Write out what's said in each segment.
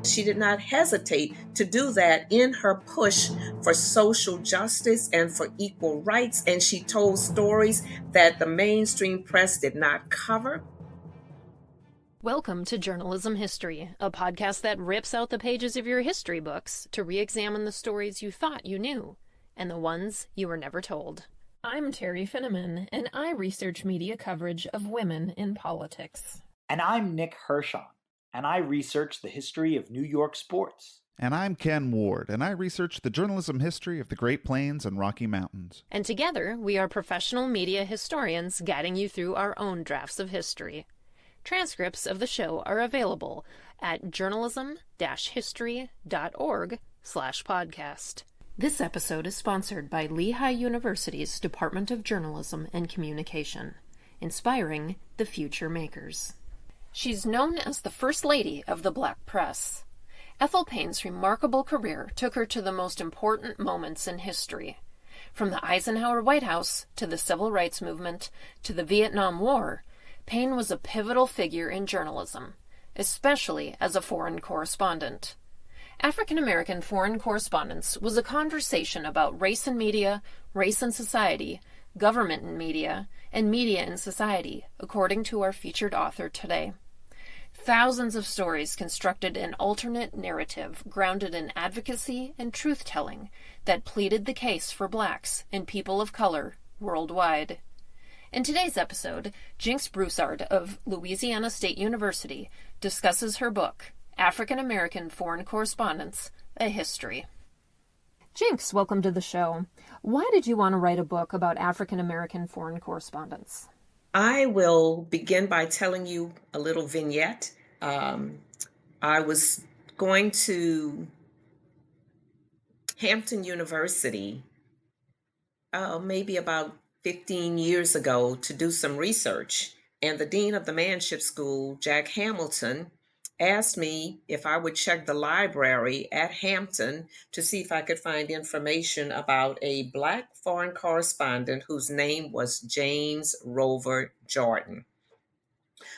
She did not hesitate to do that in her push for social justice and for equal rights. And she told stories that the mainstream press did not cover. Welcome to Journalism History, a podcast that rips out the pages of your history books to re-examine the stories you thought you knew and the ones you were never told. I'm Terry Finneman, and I research media coverage of women in politics. And I'm Nick Hirschon, and I research the history of New York sports. And I'm Ken Ward, and I research the journalism history of the Great Plains and Rocky Mountains. And together, we are professional media historians guiding you through our own drafts of history. Transcripts of the show are available at journalism-history.org/podcast. This episode is sponsored by Lehigh University's Department of Journalism and Communication, inspiring the future makers. She's known as the First Lady of the Black Press. Ethel Payne's remarkable career took her to the most important moments in history. From the Eisenhower White House to the Civil Rights Movement to the Vietnam War, Payne was a pivotal figure in journalism, especially as a foreign correspondent. African-American Foreign Correspondence was a conversation about race in media, race in society, government in media, and media in society, according to our featured author today. Thousands of stories constructed an alternate narrative grounded in advocacy and truth-telling that pleaded the case for blacks and people of color worldwide. In today's episode, Jinx Broussard of Louisiana State University discusses her book, African American Foreign Correspondence, A History. Jinx, welcome to the show. Why did you want to write a book about African American foreign correspondence? I will begin by telling you a little vignette. I was going to Hampton University maybe about 15 years ago to do some research. And the dean of the Manship School, Jack Hamilton, asked me if I would check the library at Hampton to see if I could find information about a Black foreign correspondent whose name was James Rover Jordan.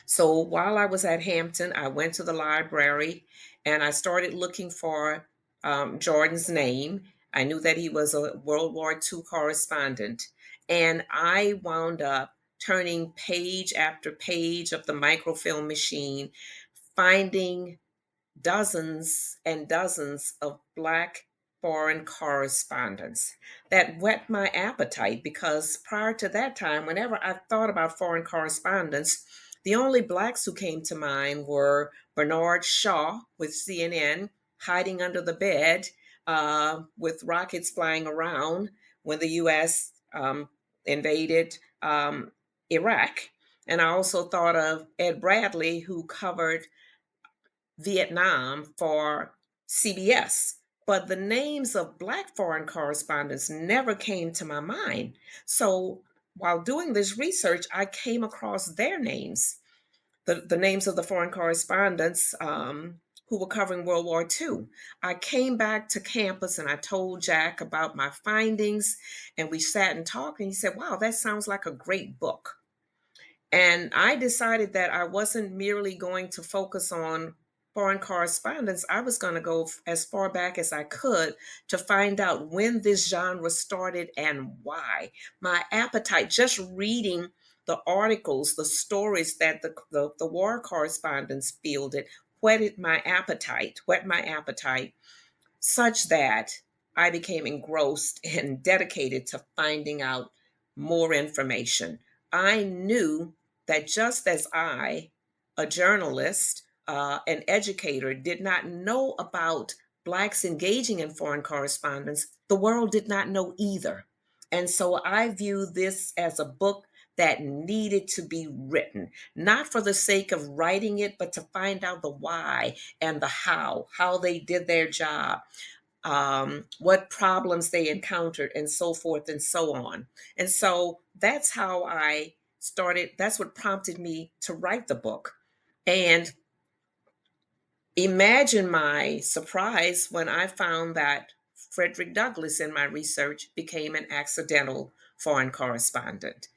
So while I was at Hampton, I went to the library and I started looking for Jordan's name. I knew that he was a World War II correspondent. And I wound up turning page after page of the microfilm machine, finding dozens and dozens of Black foreign correspondents. That whet my appetite because prior to that time, whenever I thought about foreign correspondence, the only Blacks who came to mind were Bernard Shaw with CNN, hiding under the bed with rockets flying around when the U.S. Invaded Iraq. And I also thought of Ed Bradley, who covered Vietnam for CBS. But the names of Black foreign correspondents never came to my mind. So while doing this research, I came across their names, the names of the foreign correspondents who were covering World War II. I came back to campus and I told Jack about my findings, and we sat and talked, and he said, "Wow, that sounds like a great book." And I decided that I wasn't merely going to focus on foreign correspondence. I was going to go as far back as I could to find out when this genre started and why. My appetite, just reading the articles, the stories that the war correspondents fielded, whet my appetite, such that I became engrossed and dedicated to finding out more information. I knew that just as I, a journalist, an educator, did not know about Blacks engaging in foreign correspondence, the world did not know either. And so I view this as a book that needed to be written, not for the sake of writing it, but to find out the why and the how they did their job, what problems they encountered, and so forth and so on. And so that's how I started. That's what prompted me to write the book. And imagine my surprise when I found that Frederick Douglass in my research became an accidental foreign correspondent.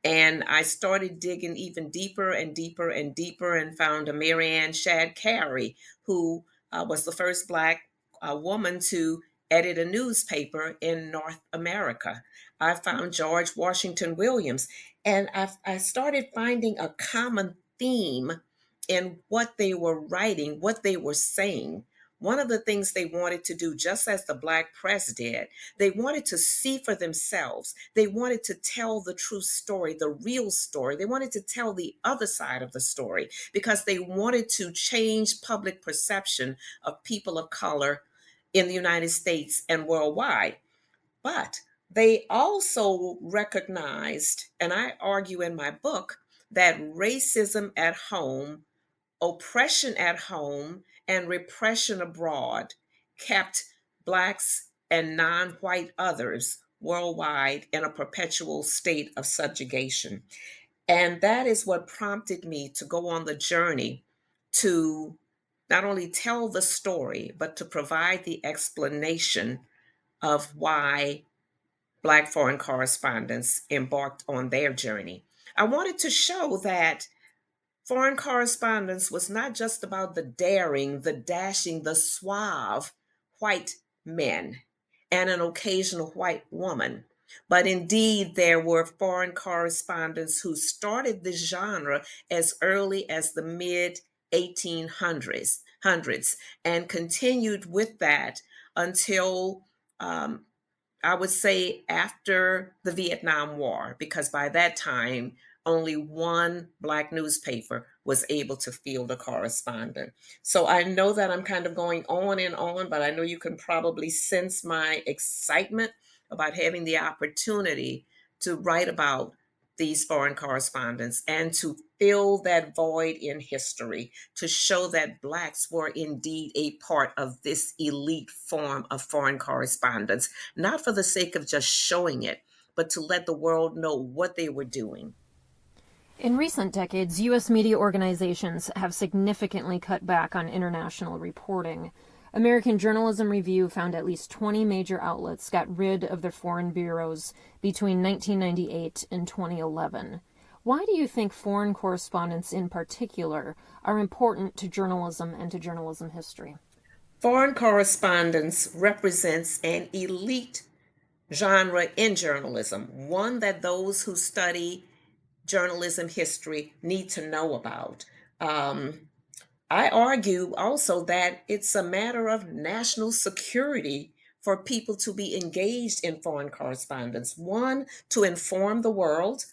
And I started digging even deeper and deeper and deeper and found a Marianne Shadd Cary, who was the first Black woman to edit a newspaper in North America. I found George Washington Williams, and I started finding a common theme in what they were writing, what they were saying. One of the things they wanted to do, just as the Black press did, they wanted to see for themselves. They wanted to tell the true story, the real story. They wanted to tell the other side of the story because they wanted to change public perception of people of color in the United States and worldwide. But they also recognized, and I argue in my book, that racism at home, oppression at home, and repression abroad kept Blacks and non white others worldwide in a perpetual state of subjugation. And that is what prompted me to go on the journey to not only tell the story, but to provide the explanation of why Black foreign correspondents embarked on their journey. I wanted to show that foreign correspondence was not just about the daring, the dashing, the suave white men and an occasional white woman, but indeed there were foreign correspondents who started this genre as early as the mid 1800s and continued with that until I would say after the Vietnam War, because by that time, only one Black newspaper was able to field a correspondent. So I know that I'm kind of going on and on, but I know you can probably sense my excitement about having the opportunity to write about these foreign correspondents and to fill that void in history, to show that Blacks were indeed a part of this elite form of foreign correspondence, not for the sake of just showing it, but to let the world know what they were doing. In recent decades, U.S. media organizations have significantly cut back on international reporting. American Journalism Review found at least 20 major outlets got rid of their foreign bureaus between 1998 and 2011. Why do you think foreign correspondents in particular are important to journalism and to journalism history? Foreign correspondence represents an elite genre in journalism, one that those who study journalism history need to know about. I argue also that it's a matter of national security for people to be engaged in foreign correspondence. One, to inform the world.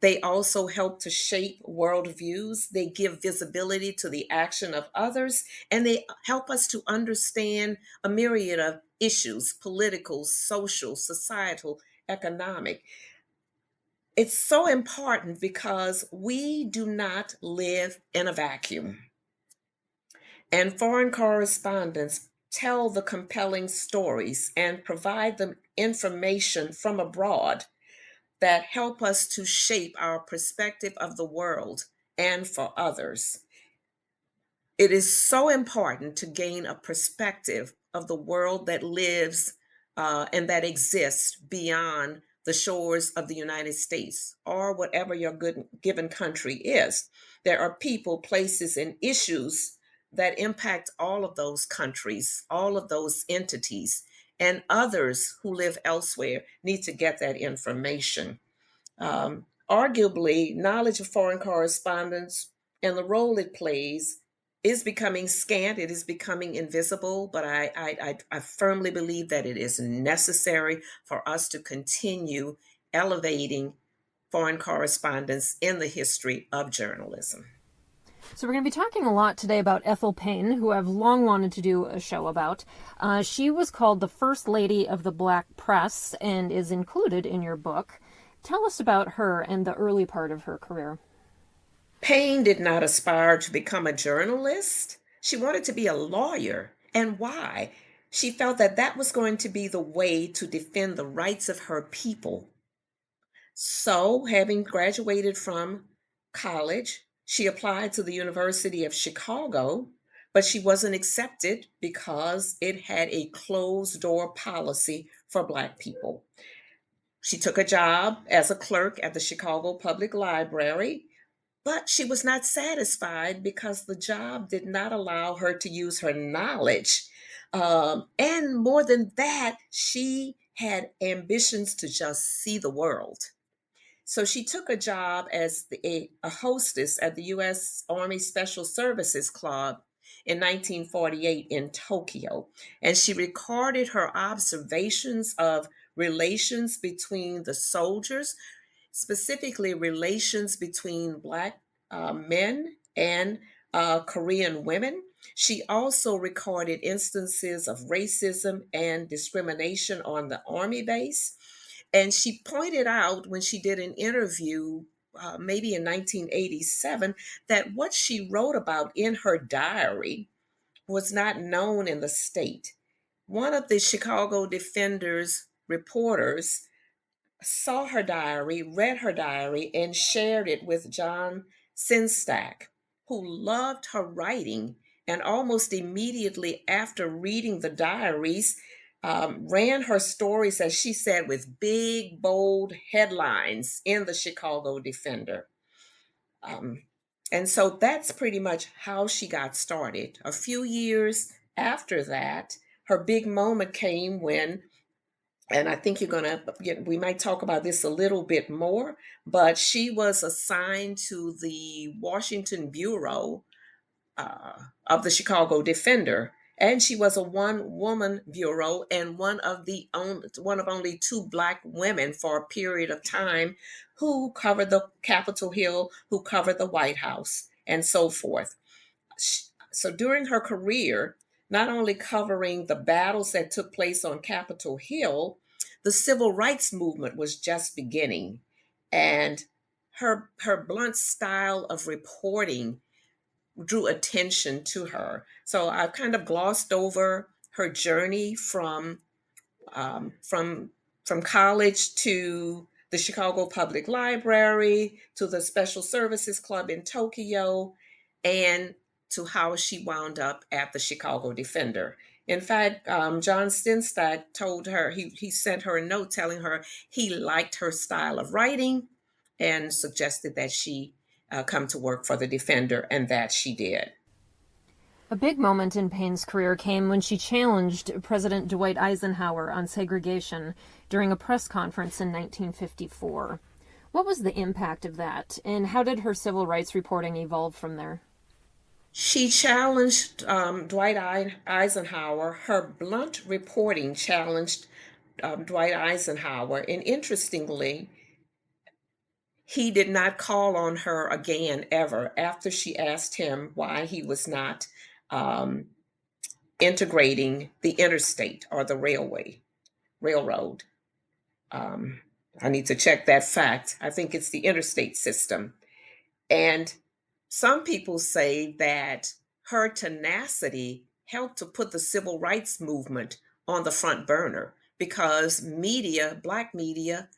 They also help to shape worldviews. They give visibility to the action of others, and they help us to understand a myriad of issues: political, social, societal, economic. It's so important because we do not live in a vacuum. And foreign correspondents tell the compelling stories and provide them information from abroad that help us to shape our perspective of the world and for others. It is so important to gain a perspective of the world that lives and that exists beyond the shores of the United States or whatever your good given country is. There are people, places, and issues that impact all of those countries, all of those entities, and others who live elsewhere need to get that information. Arguably, knowledge of foreign correspondence and the role it plays is becoming scant. It is becoming invisible, but I firmly believe that it is necessary for us to continue elevating foreign correspondence in the history of journalism. So we're going to be talking a lot today about Ethel Payne, who I've long wanted to do a show about. She was called the First Lady of the Black Press and is included in your book. Tell us about her and the early part of her career. Payne did not aspire to become a journalist. She wanted to be a lawyer. And why? She felt that that was going to be the way to defend the rights of her people. So, having graduated from college, she applied to the University of Chicago, but she wasn't accepted because it had a closed door policy for Black people. She took a job as a clerk at the Chicago Public Library, But she was not satisfied because the job did not allow her to use her knowledge. And more than that, she had ambitions to just see the world. So she took a job as a hostess at the U.S. Army Special Services Club in 1948 in Tokyo. And she recorded her observations of relations between the soldiers, specifically relations between Black men and Korean women. She also recorded instances of racism and discrimination on the Army base. And she pointed out when she did an interview, maybe in 1987, that what she wrote about in her diary was not known in the state. One of the Chicago Defender's reporters saw her diary, read her diary, and shared it with John Sinstack, who loved her writing and almost immediately after reading the diaries, ran her stories, as she said, with big, bold headlines in the Chicago Defender. Um, and so that's pretty much how she got started. A few years after that, her big moment came when, and I think you're going to, we might talk about this a little bit more, but she was assigned to the Washington Bureau of the Chicago Defender. And she was a one-woman bureau and one of only two Black women for a period of time who covered the Capitol Hill, who covered the White House, and so forth. So during her career, not only covering the battles that took place on Capitol Hill, the civil rights movement was just beginning. And her blunt style of reporting drew attention to her. So I kind of glossed over her journey um, from from college to the Chicago Public Library to the Special Services Club in Tokyo, and to how she wound up at the Chicago Defender. In fact, John Stenstack told her, he sent her a note telling her he liked her style of writing and suggested that she come to work for the Defender, and that she did. A big moment in Payne's career came when she challenged President Dwight Eisenhower on segregation during a press conference in 1954. What was the impact of that, and how did her civil rights reporting evolve from there? She challenged Dwight Eisenhower. Her blunt reporting challenged Dwight Eisenhower. And interestingly, he did not call on her again ever after she asked him why he was not um, integrating the interstate or the railroad. Um, I need to check that fact. I think it's the interstate system. And some people say that her tenacity helped to put the civil rights movement on the front burner because media, Black media,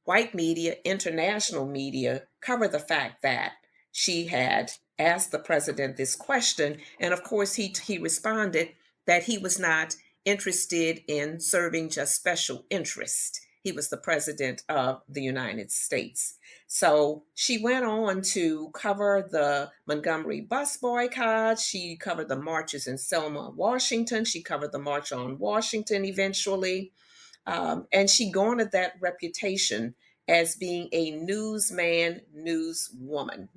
white media, international media covered the fact that she had asked the president this question. And of course, he responded that he was not interested in serving just special interest. He was the president of the United States. So she went on to cover the Montgomery bus boycott. She covered the marches in Selma, Washington. She covered the March on Washington eventually. And she garnered that reputation as being a newsman's newswoman.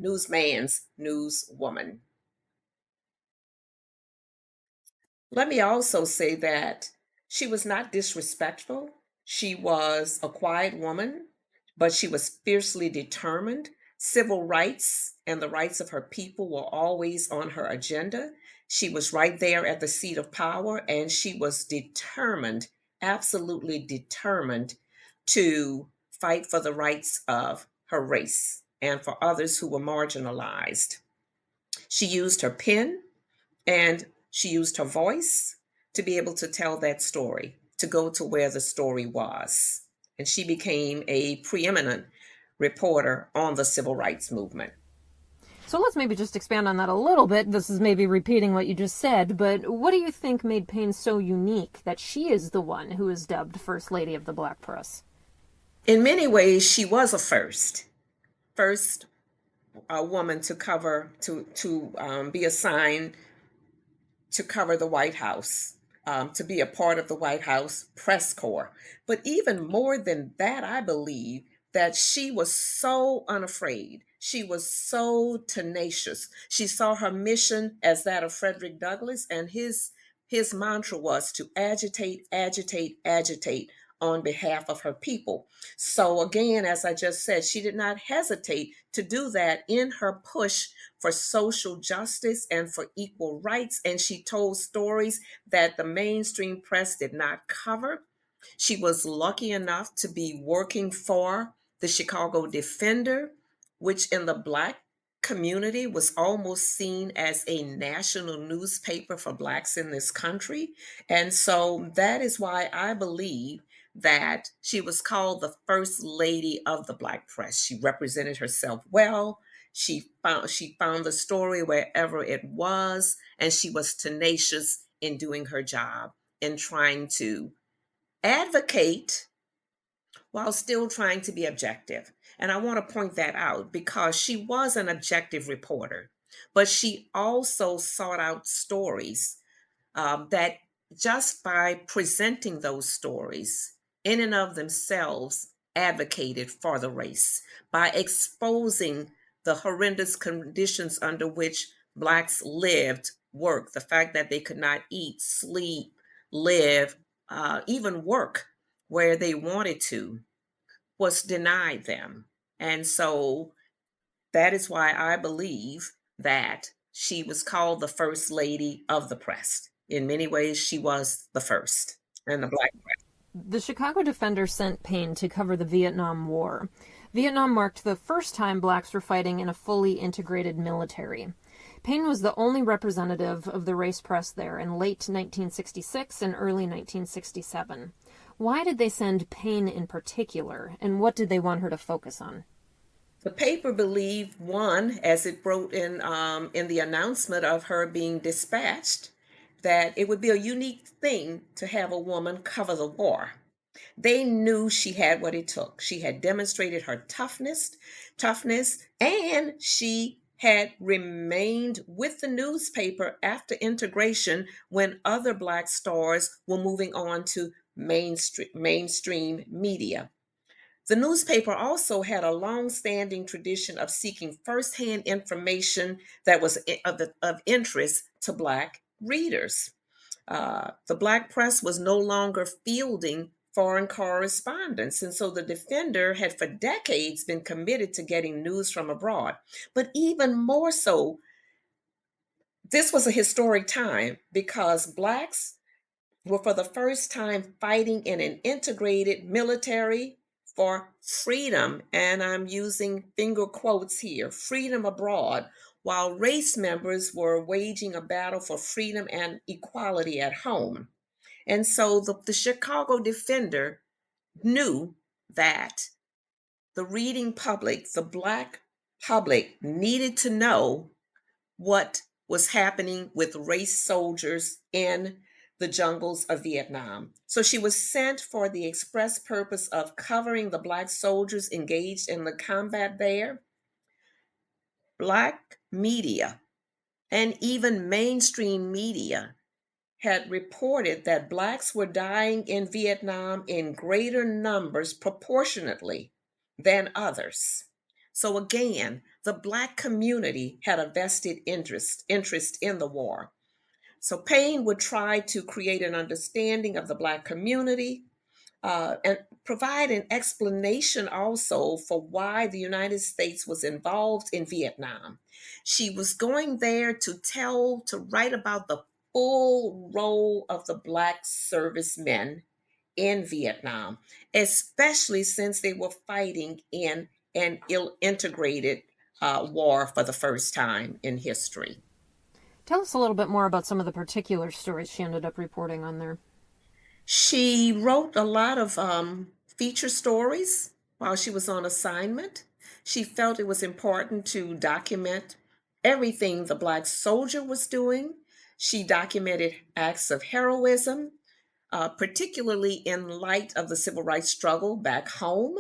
Let me also say that she was not disrespectful. She was a quiet woman, but she was fiercely determined. Civil rights and the rights of her people were always on her agenda. She was right there at the seat of power, and she was determined, absolutely determined, to fight for the rights of her race and for others who were marginalized. She used her pen and she used her voice to be able to tell that story, to go to where the story was. And she became a preeminent reporter on the civil rights movement. So let's maybe just expand on that a little bit. This is maybe repeating what you just said, but what do you think made Payne so unique that she is the one who is dubbed First Lady of the Black Press? In many ways, she was a first a woman to be assigned to cover the White House, to be a part of the White House press corps. But even more than that, I believe that she was so unafraid. She was so tenacious. She saw her mission as that of Frederick Douglass, and his mantra was to agitate, agitate, agitate on behalf of her people. So again, as I just said, she did not hesitate to do that in her push for social justice and for equal rights. And she told stories that the mainstream press did not cover. She was lucky enough to be working for the Chicago Defender, which in the Black community was almost seen as a national newspaper for Blacks in this country. And so that is why I believe that she was called the first lady of the Black press. She represented herself well. She found the story wherever it was, and she was tenacious in doing her job, in trying to advocate while still trying to be objective. And I want to point that out because she was an objective reporter, but she also sought out stories that just by presenting those stories in and of themselves advocated for the race, by exposing the horrendous conditions under which Blacks lived, worked, the fact that they could not eat, sleep, live, even work where they wanted to was denied them. And so that is why I believe that she was called the first lady of the press. In many ways, she was the first in the Black press. The Chicago Defender sent Payne to cover the Vietnam War. Vietnam marked the first time blacks were fighting in a fully integrated military. Payne was the only representative of the race press there in late 1966 and early 1967. Why did they send Payne in particular, and what did they want her to focus on? The paper believed, one, as it wrote in the announcement of her being dispatched, that it would be a unique thing to have a woman cover the war. They knew she had what it took. She had demonstrated her toughness, and she had remained with the newspaper after integration when other Black stars were moving on to mainstream media. The newspaper also had a long-standing tradition of seeking firsthand information that was of interest to Black readers. The Black press was no longer fielding foreign correspondence, and so the Defender had for decades been committed to getting news from abroad. But even more so, this was a historic time because Blacks were for the first time fighting in an integrated military for freedom, and I'm using finger quotes here, freedom abroad, while race members were waging a battle for freedom and equality at home. And so the Chicago Defender knew that the reading public, the Black public, needed to know what was happening with race soldiers in the jungles of Vietnam. So she was sent for the express purpose of covering the Black soldiers engaged in the combat there. Black media and even mainstream media had reported that Blacks were dying in Vietnam in greater numbers proportionately than others. So again, the Black community had a vested interest in the war. So Payne would try to create an understanding of the Black community and provide an explanation also for why the United States was involved in Vietnam. She was going there to write about the full role of the Black servicemen in Vietnam, especially since they were fighting in an integrated war for the first time in history. Tell us a little bit more about some of the particular stories she ended up reporting on there. She wrote a lot of feature stories while she was on assignment. She felt it was important to document everything the Black soldier was doing. She documented acts of heroism, particularly in light of the civil rights struggle back home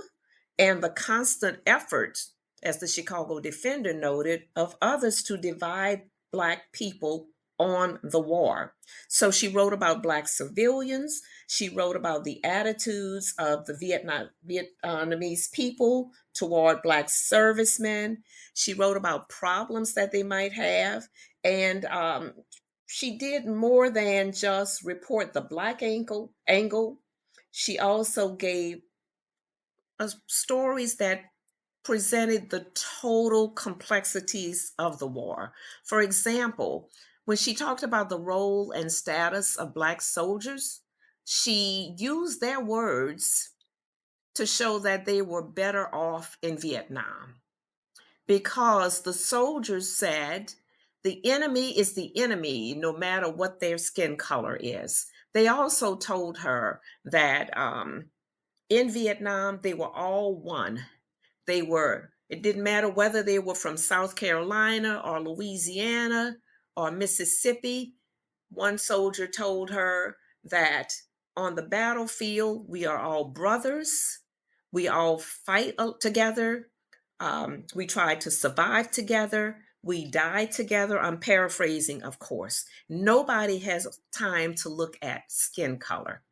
and the constant effort as the Chicago Defender noted, of others to divide Black people on the war. So she wrote about Black civilians. She wrote about the attitudes of the Vietnamese people toward Black servicemen. She wrote about problems that they might have. And she did more than just report the Black angle. She also gave stories that presented the total complexities of the war. For example, when she talked about the role and status of Black soldiers, she used their words to show that they were better off in Vietnam because the soldiers said the enemy is the enemy no matter what their skin color is. They also told her that in Vietnam, they were all one. It didn't matter whether they were from South Carolina or Louisiana or Mississippi. One soldier told her that on the battlefield, we are all brothers. We all fight together. We try to survive together. We die together. I'm paraphrasing, of course. Nobody has time to look at skin color.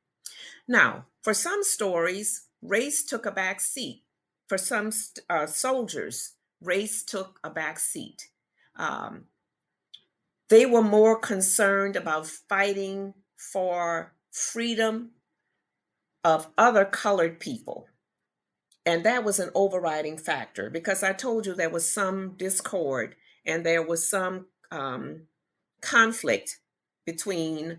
Now, for some stories, race took a back seat. For some soldiers, race took a back seat. Um, they were more concerned about fighting for freedom of other colored people. And that was an overriding factor because I told you there was some discord and there was some conflict between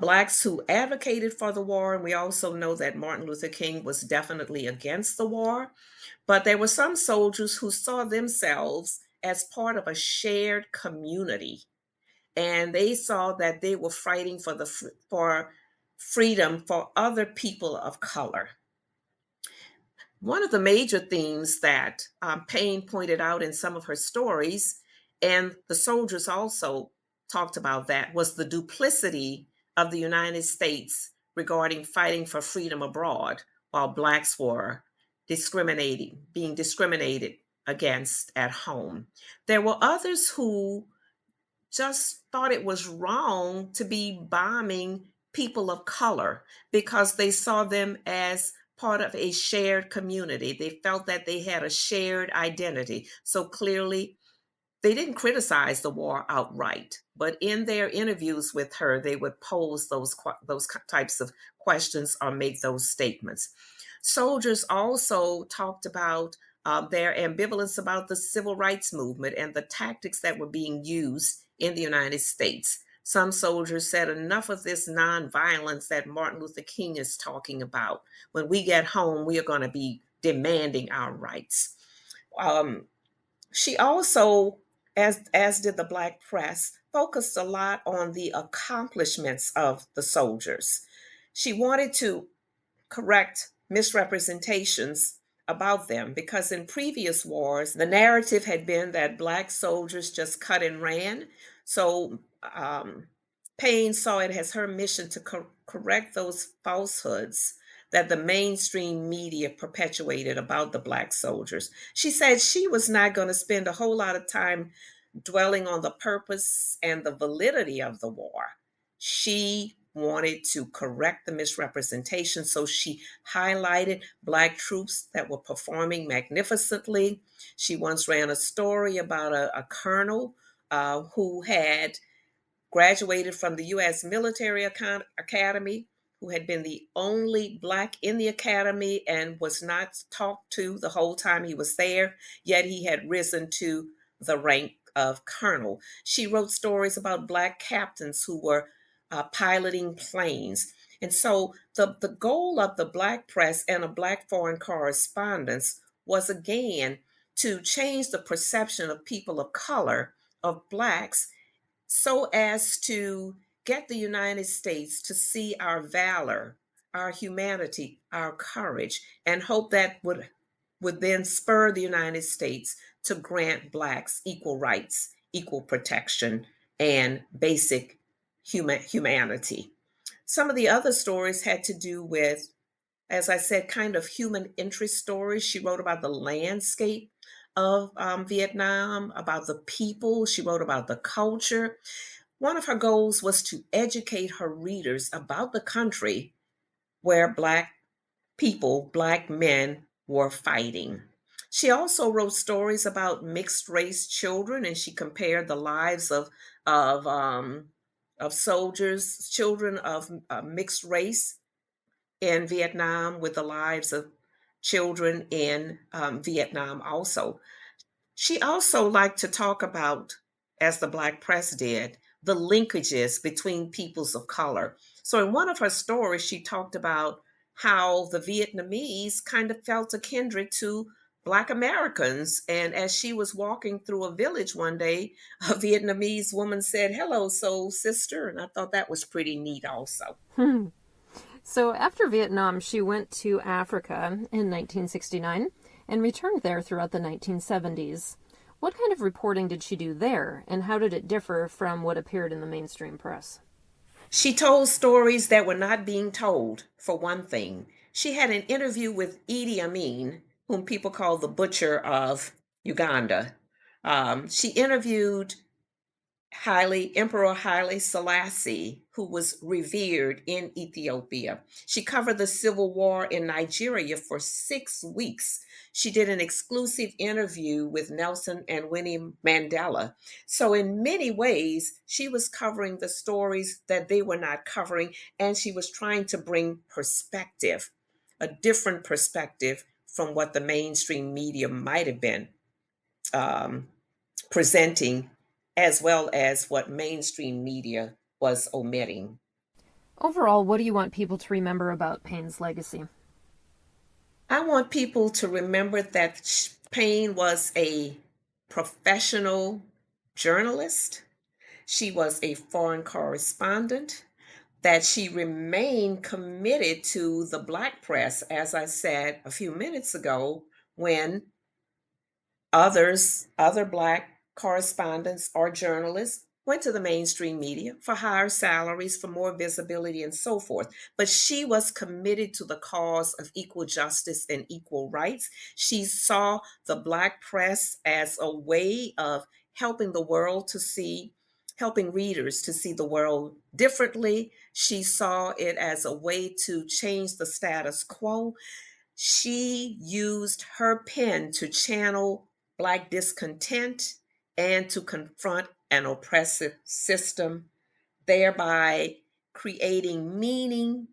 Blacks who advocated for the war, and we also know that Martin Luther King was definitely against the war. But there were some soldiers who saw themselves as part of a shared community, and they saw that they were fighting for freedom for other people of color. One of the major themes that Payne pointed out in some of her stories, and the soldiers also talked about that, was the duplicity of the United States regarding fighting for freedom abroad while Blacks were being discriminated against at home. There were others who just thought it was wrong to be bombing people of color because they saw them as part of a shared community. They felt that they had a shared identity. So clearly, they didn't criticize the war outright, but in their interviews with her, they would pose those types of questions or make those statements. Soldiers also talked about their ambivalence about the civil rights movement and the tactics that were being used in the United States. Some soldiers said, enough of this nonviolence that Martin Luther King is talking about. When we get home, we are going to be demanding our rights. She also, as did the Black press, focused a lot on the accomplishments of the soldiers. She wanted to correct misrepresentations about them because in previous wars, the narrative had been that Black soldiers just cut and ran. So Payne saw it as her mission to correct those falsehoods that the mainstream media perpetuated about the Black soldiers. She said she was not going to spend a whole lot of time dwelling on the purpose and the validity of the war. She wanted to correct the misrepresentation, so she highlighted Black troops that were performing magnificently. She once ran a story about a colonel who had graduated from the U.S. Military Academy, who had been the only Black in the academy and was not talked to the whole time he was there, yet he had risen to the rank of colonel. She wrote stories about Black captains who were piloting planes. And so the goal of the Black press and a Black foreign correspondence was again to change the perception of people of color, of Blacks, so as to get the United States to see our valor, our humanity, our courage, and hope that would then spur the United States to grant Blacks equal rights, equal protection, and basic humanity. Some of the other stories had to do with, as I said, kind of human interest stories. She wrote about the landscape of Vietnam, about the people. She wrote about the culture. One of her goals was to educate her readers about the country where Black people, Black men, were fighting. She also wrote stories about mixed race children, and she compared the lives of um, of soldiers, children of mixed race in Vietnam, with the lives of children in Vietnam. Also, she also liked to talk about, as the Black press did, the linkages between peoples of color. So, in one of her stories, she talked about how the Vietnamese kind of felt a kindred to Black Americans. And as she was walking through a village one day, a Vietnamese woman said, "Hello, soul sister." And I thought that was pretty neat, also. So after Vietnam, she went to Africa in 1969 and returned there throughout the 1970s. What kind of reporting did she do there, and how did it differ from what appeared in the mainstream press? She told stories that were not being told, for one thing. She had an interview with Idi Amin, whom people call the butcher of Uganda. She interviewed Emperor Haile Selassie, who was revered in Ethiopia. She covered the civil war in Nigeria for 6 weeks. She did an exclusive interview with Nelson and Winnie Mandela. So, in many ways, she was covering the stories that they were not covering, and she was trying to bring perspective, a different perspective from what the mainstream media might have been um, presenting, as well as what mainstream media was omitting. Overall, what do you want people to remember about Payne's legacy? I want people to remember that Payne was a professional journalist. She was a foreign correspondent, that she remained committed to the Black press, as I said a few minutes ago, when other Black correspondents or journalists went to the mainstream media for higher salaries, for more visibility, and so forth. But she was committed to the cause of equal justice and equal rights. She saw the Black press as a way of helping the world to see, helping readers to see the world differently. She saw it as a way to change the status quo. She used her pen to channel Black discontent and to confront an oppressive system, thereby creating meaning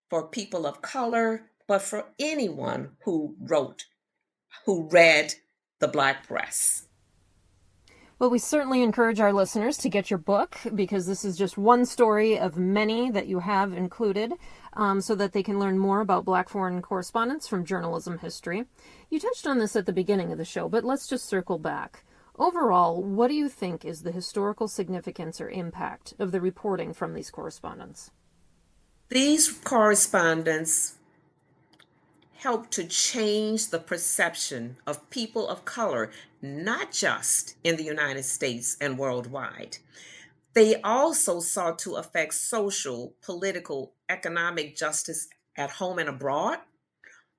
for people of color, but for anyone who read the Black press. Well, we certainly encourage our listeners to get your book, because this is just one story of many that you have included, so that they can learn more about Black foreign correspondents from journalism history. You touched on this at the beginning of the show, but let's just circle back. Overall, what do you think is the historical significance or impact of the reporting from these correspondents? These correspondents help to change the perception of people of color, not just in the United States and worldwide. They also sought to affect social, political, economic justice at home and abroad.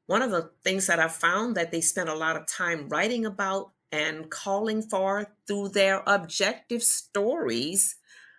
One of the things that I found that they spent a lot of time writing about and calling for through their objective stories,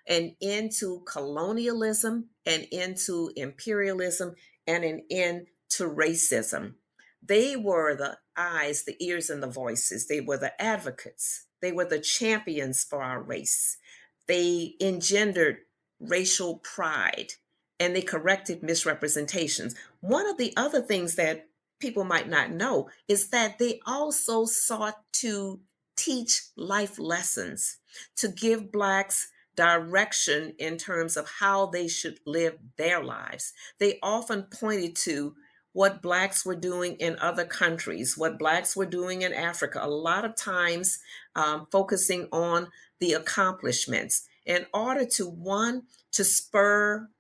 an end to colonialism, an end to imperialism, and an end to racism. They were the eyes, the ears, and the voices. They were the advocates. They were the champions for our race. They engendered racial pride, and they corrected misrepresentations. One of the other things that people might not know is that they also sought to teach life lessons, to give Blacks direction in terms of how they should live their lives. They often pointed to what Blacks were doing in other countries, what Blacks were doing in Africa, a lot of times focusing on the accomplishments in order to, one, to spur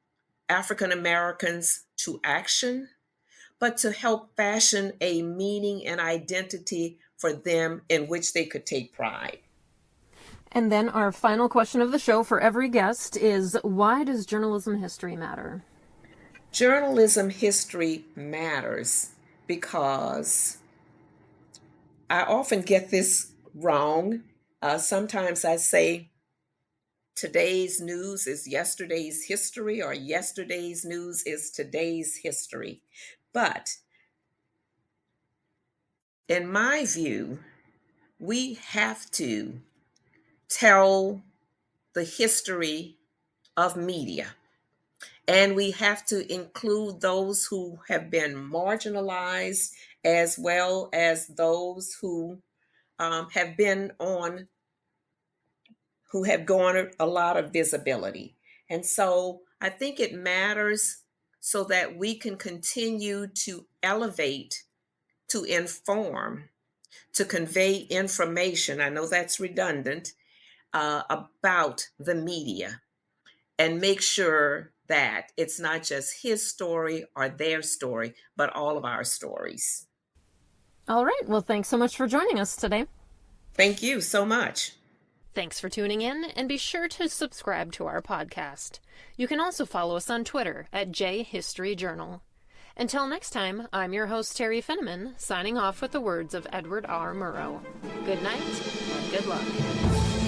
African Americans to action, but to help fashion a meaning and identity for them in which they could take pride. And then our final question of the show for every guest is, why does journalism history matter? Journalism history matters because I often get this wrong. Sometimes I say today's news is yesterday's history, or yesterday's news is today's history. But in my view, we have to tell the history of media, and we have to include those who have been marginalized as well as those who have been on, who have garnered a lot of visibility. And so I think it matters so that we can continue to elevate, to inform, to convey information. I know that's redundant, about the media, and make sure that it's not just his story or their story, but all of our stories. All right. Well, thanks so much for joining us today. Thank you so much. Thanks for tuning in, and be sure to subscribe to our podcast. You can also follow us on Twitter at JHistoryJournal. Until next time, I'm your host, Terry Finneman, signing off with the words of Edward R. Murrow. Good night, and good luck.